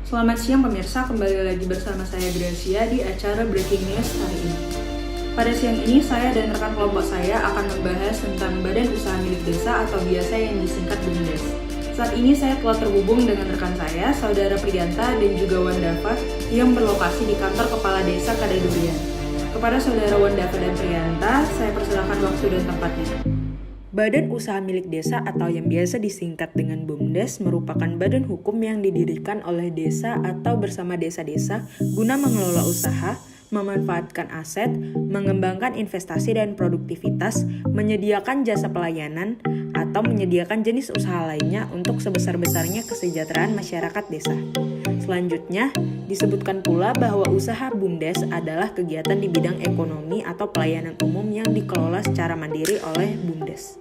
Selamat siang pemirsa, kembali lagi bersama saya Gracia di acara Breaking News hari ini. Pada siang ini saya dan rekan kelompok saya akan membahas tentang Badan Usaha Milik Desa atau biasa yang disingkat BUMDes. Saat ini saya telah terhubung dengan rekan saya, Saudara Priyanta dan juga Wandava yang berlokasi di kantor Kepala Desa Kadadurian. Kepada Saudara Wandava dan Priyanta, saya persilakan waktu dan tempatnya. Badan Usaha Milik Desa atau yang biasa disingkat dengan BUMDes merupakan badan hukum yang didirikan oleh desa atau bersama desa-desa guna mengelola usaha, memanfaatkan aset, mengembangkan investasi dan produktivitas, menyediakan jasa pelayanan, atau menyediakan jenis usaha lainnya untuk sebesar-besarnya kesejahteraan masyarakat desa. Selanjutnya, disebutkan pula bahwa usaha BUMDes adalah kegiatan di bidang ekonomi atau pelayanan umum yang dikelola secara mandiri oleh BUMDes.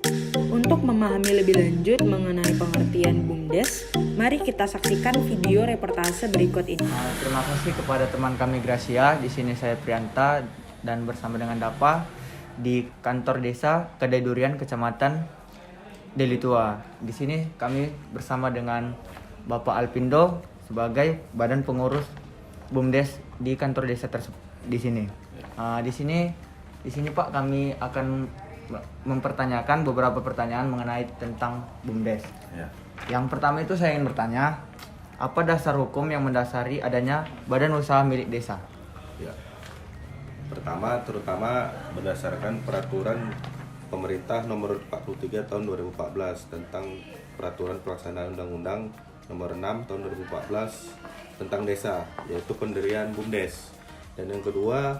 Untuk memahami lebih lanjut mengenai pengertian BUMDes, mari kita saksikan video reportase berikut ini. Terima kasih kepada teman kami Gracia. Di sini saya Priyanta dan bersama dengan Dapa di kantor desa Kadadurian, Kecamatan Delitua. Di sini kami bersama dengan Bapak Alpindo sebagai badan pengurus BUMDes di kantor desa di sini. Di sini Pak, kami akan mempertanyakan beberapa pertanyaan mengenai tentang BUMDes. Ya. Yang pertama itu saya ingin bertanya, apa dasar hukum yang mendasari adanya Badan Usaha Milik Desa? Ya. Pertama, terutama berdasarkan peraturan pemerintah nomor 43 tahun 2014 tentang peraturan pelaksanaan undang-undang nomor 6 tahun 2014 tentang desa, yaitu pendirian BUMDes. Dan yang kedua,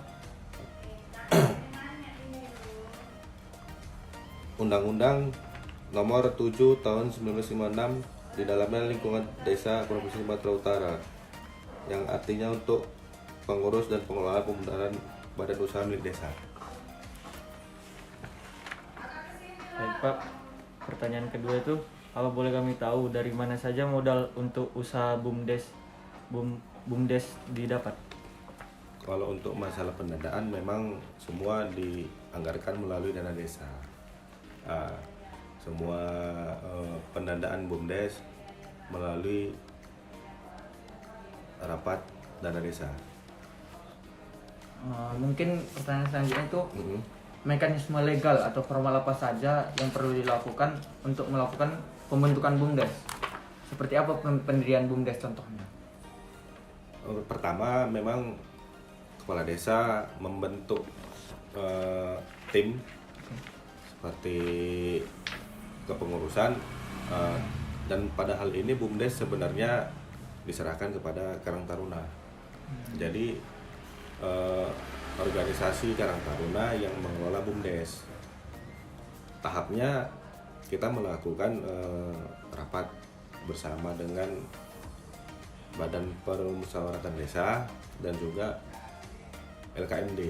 Undang-Undang nomor 7 tahun 1956 di dalamnya lingkungan desa Provinsi Sumatera Utara, yang artinya untuk pengurus dan pengelola pembendaharaan badan usaha milik desa. Baik Pak, pertanyaan kedua itu, kalau boleh kami tahu dari mana saja modal untuk usaha BUMDes didapat? Kalau untuk masalah pendanaan memang semua dianggarkan melalui dana desa. Semua pendanaan BUMDes melalui rapat dana desa. Mungkin pertanyaan selanjutnya itu mekanisme legal atau formal apa saja yang perlu dilakukan untuk melakukan pembentukan BUMDes? Seperti apa pendirian BUMDes contohnya? Pertama, memang kepala desa membentuk tim seperti kepengurusan, dan pada hal ini BUMDes sebenarnya diserahkan kepada Karang Taruna. Jadi organisasi Karang Taruna yang mengelola BUMDes. Tahapnya kita melakukan rapat bersama dengan Badan Permusyawaratan Desa dan juga LKMD.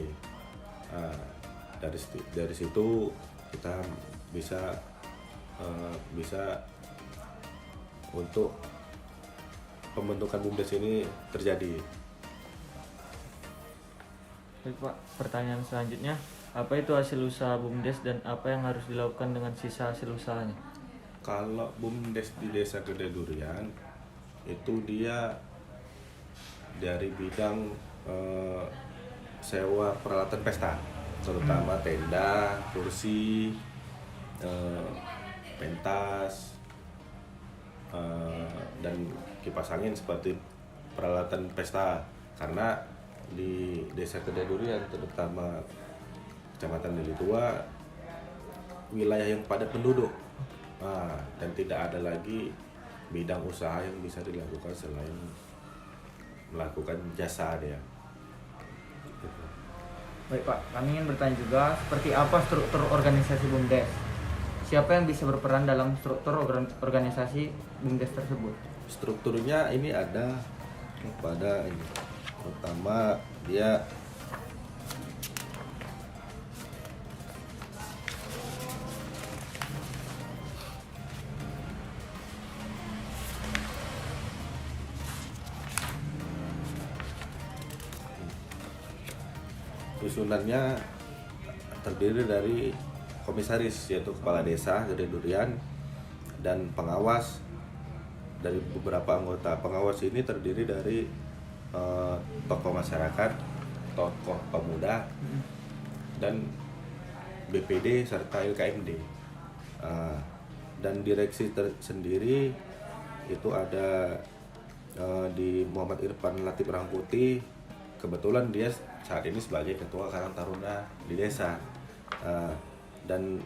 Dari situ kita bisa untuk pembentukan BUMDes ini terjadi. Baik Pak, pertanyaan selanjutnya, apa itu hasil usaha BUMDes dan apa yang harus dilakukan dengan sisa hasil usahanya? Kalau BUMDes di Desa Kadadurian itu dia dari bidang sewa peralatan pesta, terutama tenda, kursi, pentas, dan kipas angin seperti peralatan pesta. Karena di Desa Kadadurian, terutama Kecamatan Delitua, wilayah yang padat penduduk, dan tidak ada lagi bidang usaha yang bisa dilakukan selain melakukan jasa dia. Baik Pak, kami ingin bertanya juga, seperti apa struktur organisasi BUMDes? Siapa yang bisa berperan dalam struktur organisasi BUMDes tersebut? Strukturnya ini ada pada ini. Pertama, dia susunannya terdiri dari komisaris, yaitu kepala desa Kadadurian, dan pengawas dari beberapa anggota pengawas ini terdiri dari tokoh masyarakat, tokoh pemuda, dan BPD serta LKMD. Dan direksi sendiri itu ada di Muhammad Irfan Latif Rangkuti. Kebetulan dia saat ini sebagai ketua Karang Taruna di desa. Dan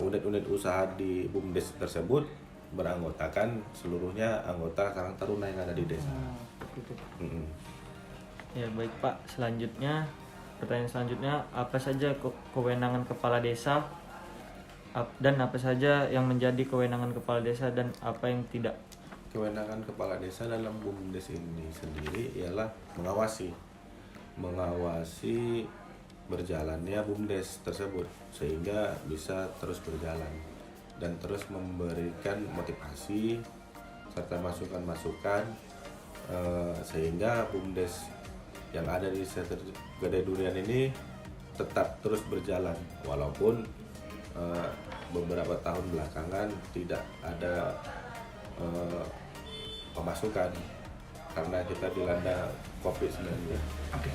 unit-unit usaha di BUMDes tersebut beranggotakan seluruhnya anggota Karang Taruna yang ada di desa. Ya baik Pak, pertanyaan selanjutnya, apa saja kewenangan kepala desa dan apa saja yang menjadi kewenangan kepala desa dan apa yang tidak? Kewenangan kepala desa dalam BUMDes ini sendiri ialah mengawasi berjalannya BUMDes tersebut sehingga bisa terus berjalan dan terus memberikan motivasi serta masukan-masukan sehingga BUMDes yang ada di Desa Gede Durian ini tetap terus berjalan walaupun beberapa tahun belakangan tidak ada pemasukan karena kita dilanda COVID-19. Oke.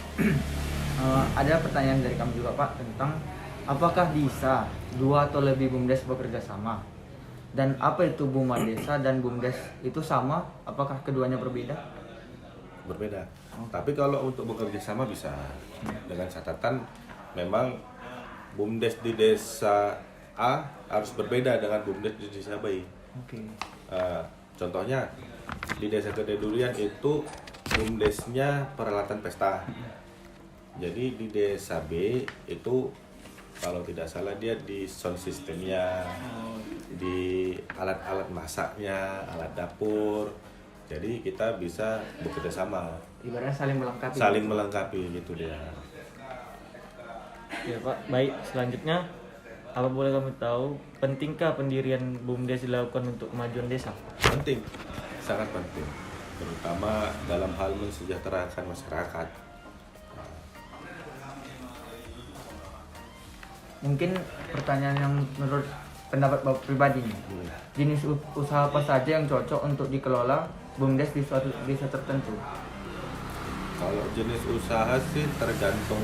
Ada pertanyaan dari kami juga Pak tentang apakah bisa 2 atau lebih BUMDes bekerja sama? Dan apa itu Buma Desa dan BUMDes itu sama? Apakah keduanya berbeda? Berbeda. Tapi kalau untuk bekerja sama bisa dengan catatan memang BUMDes di desa A harus berbeda dengan BUMDes di desa B. Oke. Contohnya di Desa Gede Durian itu BUMDesnya peralatan pesta. Jadi di desa B itu kalau tidak salah dia di sound systemnya, di alat-alat masaknya, alat dapur. Jadi kita bisa bekerja sama. Ibaratnya saling melengkapi. Saling melengkapi gitu dia. Ya Pak, baik, selanjutnya apa boleh kami tahu pentingkah pendirian BUMDes dilakukan untuk kemajuan desa? Penting, sangat penting, terutama dalam hal mensejahterakan masyarakat. Mungkin pertanyaan yang menurut pendapat Bapak pribadi nih. Jenis usaha apa saja yang cocok untuk dikelola BUMDes di suatu desa tertentu? Kalau jenis usaha sih tergantung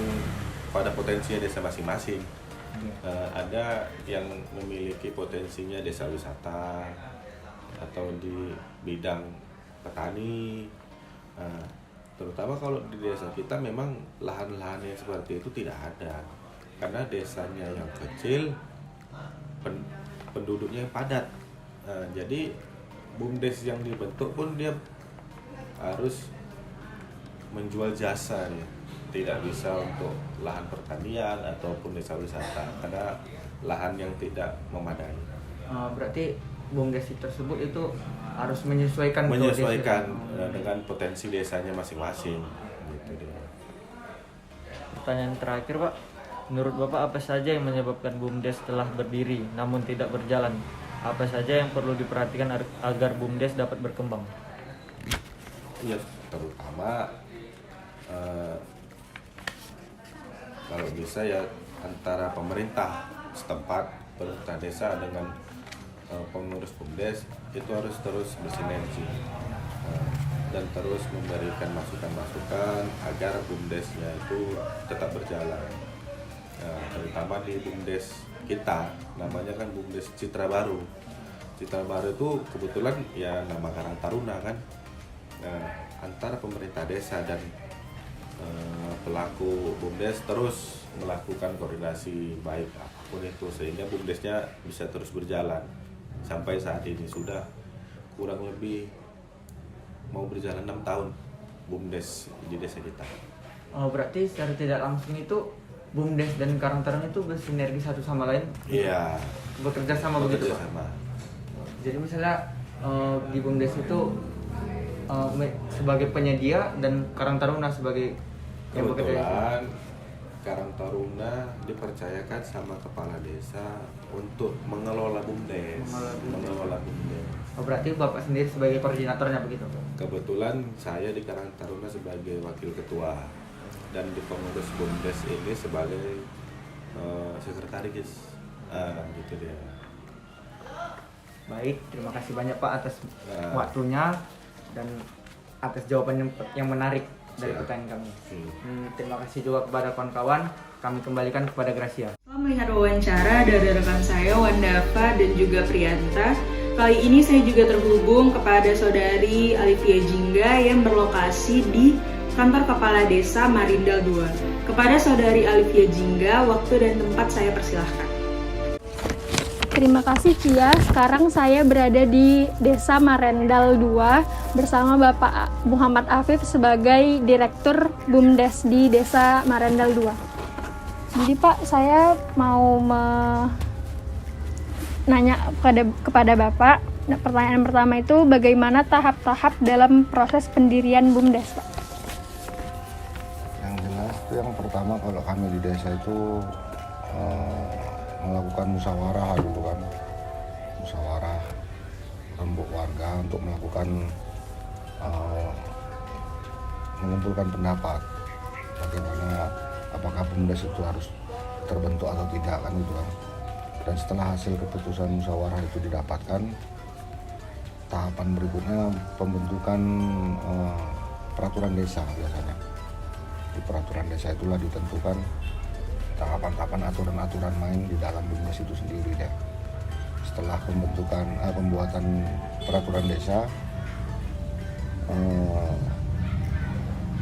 pada potensi desa masing-masing. Ada yang memiliki potensinya desa wisata atau di bidang petani. Terutama kalau di desa kita memang lahan-lahan yang seperti itu tidak ada karena desanya yang kecil, penduduknya yang padat. Jadi BUMDes yang dibentuk pun dia harus menjual jasa ya. Tidak bisa untuk lahan pertanian ataupun desa wisata karena lahan yang tidak memadai. Berarti BUMDes tersebut itu harus menyesuaikan dengan potensi desanya masing-masing gitu dia. Pertanyaan terakhir Pak, menurut Bapak apa saja yang menyebabkan BUMDes telah berdiri namun tidak berjalan? Apa saja yang perlu diperhatikan agar BUMDes dapat berkembang? Ya, terutama kalau bisa ya antara pemerintah setempat, pemerintah desa dengan pengurus BUMDes itu harus terus bersinergi dan terus memberikan masukan-masukan agar BUMDesnya itu tetap berjalan. Terutama di BUMDes kita, namanya kan BUMDes Citra Baru. Citra Baru itu kebetulan ya nama Karang Taruna kan. Antara pemerintah desa dan pelaku BUMDes terus melakukan koordinasi baik apapun itu sehingga BUMDesnya bisa terus berjalan sampai saat ini sudah kurang lebih mau berjalan 6 tahun BUMDes di desa kita. Berarti secara tidak langsung itu BUMDes dan Karang Taruna itu bersinergi satu sama lain? Iya. Bekerja sama begitu Pak? Sama. Jadi misalnya di BUMDes itu sebagai penyedia dan Karang Taruna sebagai yang bekerja. Kebetulan Karang Taruna dipercayakan sama kepala desa untuk mengelola BUMDes. Berarti Bapak sendiri sebagai koordinatornya begitu? Kebetulan saya di Karang Taruna sebagai wakil ketua dan di pengurus BUMDes ini sebagai sekretaris, gitu dia. Baik, terima kasih banyak Pak atas Ya. waktunya dan atas jawaban yang menarik dari Siap. pertanyaan kami. Terima kasih juga kepada kawan-kawan. Kami kembalikan kepada Gracia. Setelah melihat wawancara dari rekan saya Wandava dan juga Prianta, kali ini saya juga terhubung kepada saudari Alivia Jingga yang berlokasi di kantor kepala desa Marindal 2. Kepada saudari Alivia Jingga, waktu dan tempat saya persilahkan. Terima kasih Cia, sekarang saya berada di Desa Marendal 2 bersama Bapak Muhammad Afif sebagai Direktur BUMDes di Desa Marendal 2. Jadi Pak, saya mau nanya kepada Bapak, pertanyaan pertama itu bagaimana tahap-tahap dalam proses pendirian BUMDes Pak? Yang jelas itu yang pertama kalau kami di desa itu melakukan musyawarah dulu kan, musyawarah rembuk warga untuk melakukan mengumpulkan pendapat bagaimana apakah BUMDes itu harus terbentuk atau tidak kan itu kan. Dan setelah hasil keputusan musyawarah itu didapatkan, tahapan berikutnya pembentukan peraturan desa biasanya. Di peraturan desa itulah ditentukan tahapan-tahapan aturan-aturan main di dalam BUMDes itu sendiri deh. Setelah pembuatan peraturan desa,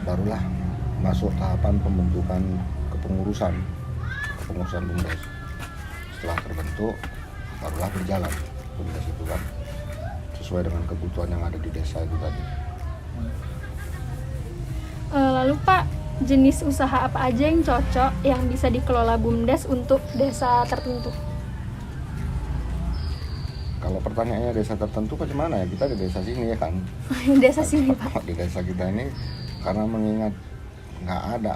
barulah masuk tahapan pembentukan kepengurusan BUMDes. Setelah terbentuk, barulah berjalan BUMDes itu kan, sesuai dengan kebutuhan yang ada di desa itu tadi. Lalu Pak, jenis usaha apa aja yang cocok yang bisa dikelola BUMDes untuk desa tertentu? Kalau pertanyaannya desa tertentu bagaimana ya, kita di desa sini ya kan. Desa sini Pak. Di desa kita ini karena mengingat nggak ada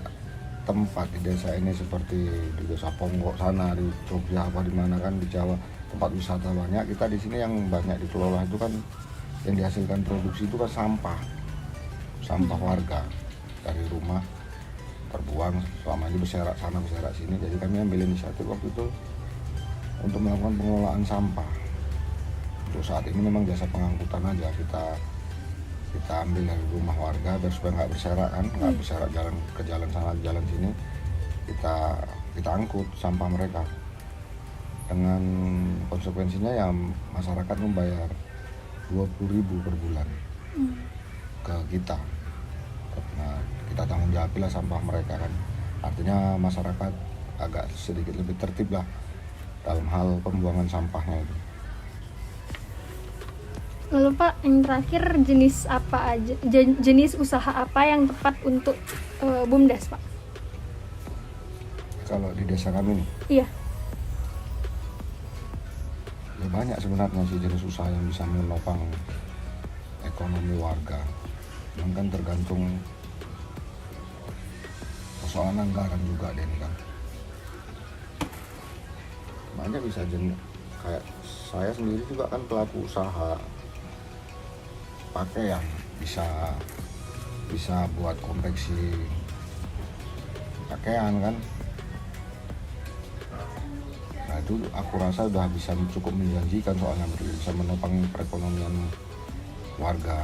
tempat di desa ini seperti di desa Ponggok sana, di Jogja apa di mana kan, di Jawa tempat wisata banyak. Kita di sini yang banyak dikelola itu kan, yang dihasilkan produksi itu kan sampah warga dari rumah terbuang selama ini berserak sana berserak sini. Jadi kami ambil inisiatif waktu itu untuk melakukan pengelolaan sampah. Untuk saat ini memang jasa pengangkutan aja kita ambil dari rumah warga biar supaya nggak berserak kan, nggak berserak jalan ke jalan sana jalan sini, kita angkut sampah mereka. Dengan konsekuensinya ya masyarakat membayar 20.000 per bulan ke kita. Nah, kita tanggung jawab lah sampah mereka kan. Artinya masyarakat agak sedikit lebih tertib lah dalam hal pembuangan sampahnya itu. Lalu Pak, yang terakhir jenis usaha apa yang tepat untuk BUMDes Pak? Kalau di desa kami nih, Iya. ya banyak sebenarnya sih jenis usaha yang bisa menopang ekonomi warga. Memang kan tergantung persoalan anggaran juga deh ini kan. Banyak bisa jenis, kayak saya sendiri juga kan pelaku usaha pakaian, bisa buat konveksi pakaian kan. Nah itu aku rasa udah bisa cukup menjanjikan, soalnya bisa menopang perekonomian warga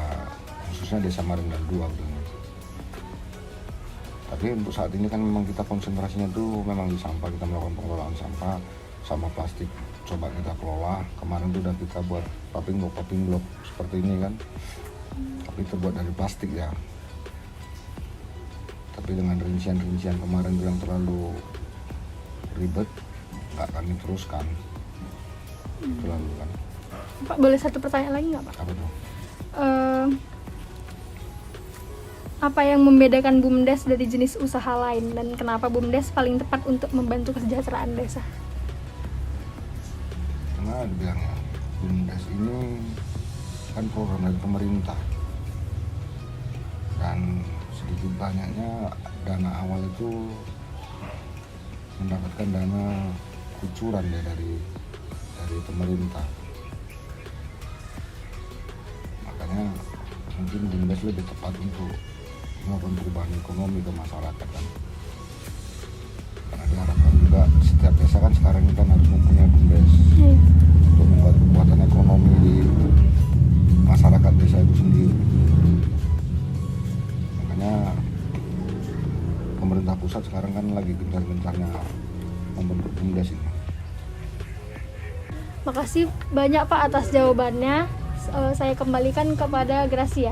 khususnya desa Marindal 2 gitu. Tapi untuk saat ini kan memang kita konsentrasinya tuh memang di sampah, kita melakukan pengelolaan sampah plastik coba kita kelola. Kemarin tuh udah kita buat popping block seperti ini kan, tapi terbuat dari plastik ya. Tapi dengan rincian kemarin tuh yang terlalu ribet, nggak kami teruskan. Terlalu kan. Pak, boleh satu pertanyaan lagi nggak Pak? Apa tuh? Apa yang membedakan BUMDes dari jenis usaha lain dan kenapa BUMDes paling tepat untuk membantu kesejahteraan desa? Karena dibilangnya BUMDes ini kan program dari pemerintah, dan sedikit banyaknya dana awal itu mendapatkan dana kucuran ya dari pemerintah. Makanya mungkin BUMDes lebih tepat untuk melakukan perubahan ekonomi ke masyarakat kan. Karena diharapkan juga setiap desa kan sekarang ini kan harus mempunyai BUMDes untuk membuat kekuatan ekonomi di masyarakat desa itu sendiri. Makanya pemerintah pusat sekarang kan lagi gencar-gencarnya membentuk BUMDes ini. Makasih banyak Pak atas jawabannya. Saya kembalikan kepada Gracia.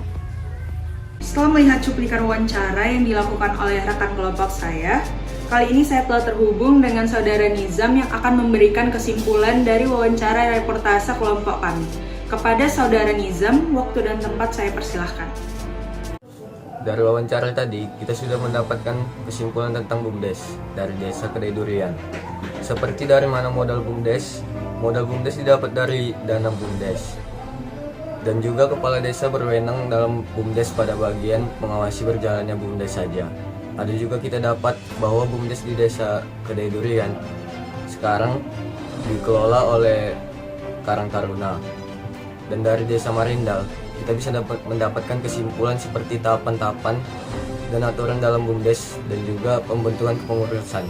Setelah melihat cuplikan wawancara yang dilakukan oleh rekan kelompok saya, kali ini saya telah terhubung dengan Saudara Nizam yang akan memberikan kesimpulan dari wawancara reportase kelompok kami. Kepada Saudara Nizam, waktu dan tempat saya persilahkan. Dari wawancara tadi, kita sudah mendapatkan kesimpulan tentang BUMDes dari Desa Kedai Durian. Seperti dari mana modal BUMDes didapat dari dana BUMDes. Dan juga kepala desa berwenang dalam BUMDes pada bagian mengawasi berjalannya BUMDes saja. Ada juga kita dapat bahwa BUMDes di Desa Kedai Durian sekarang dikelola oleh Karang Taruna. Dan dari Desa Marindal, kita bisa mendapatkan kesimpulan seperti tahapan-tahapan dan aturan dalam BUMDes dan juga pembentukan kepengurusan.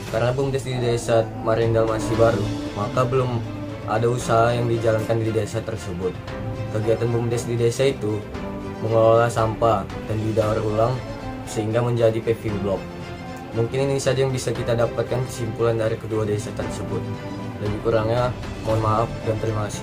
Karena BUMDes di Desa Marindal masih baru, maka belum ada usaha yang dijalankan di desa tersebut. Kegiatan BUMDes di desa itu mengelola sampah dan didaur ulang sehingga menjadi paving block. Mungkin ini saja yang bisa kita dapatkan kesimpulan dari kedua desa tersebut. Lebih kurangnya mohon maaf dan terima kasih.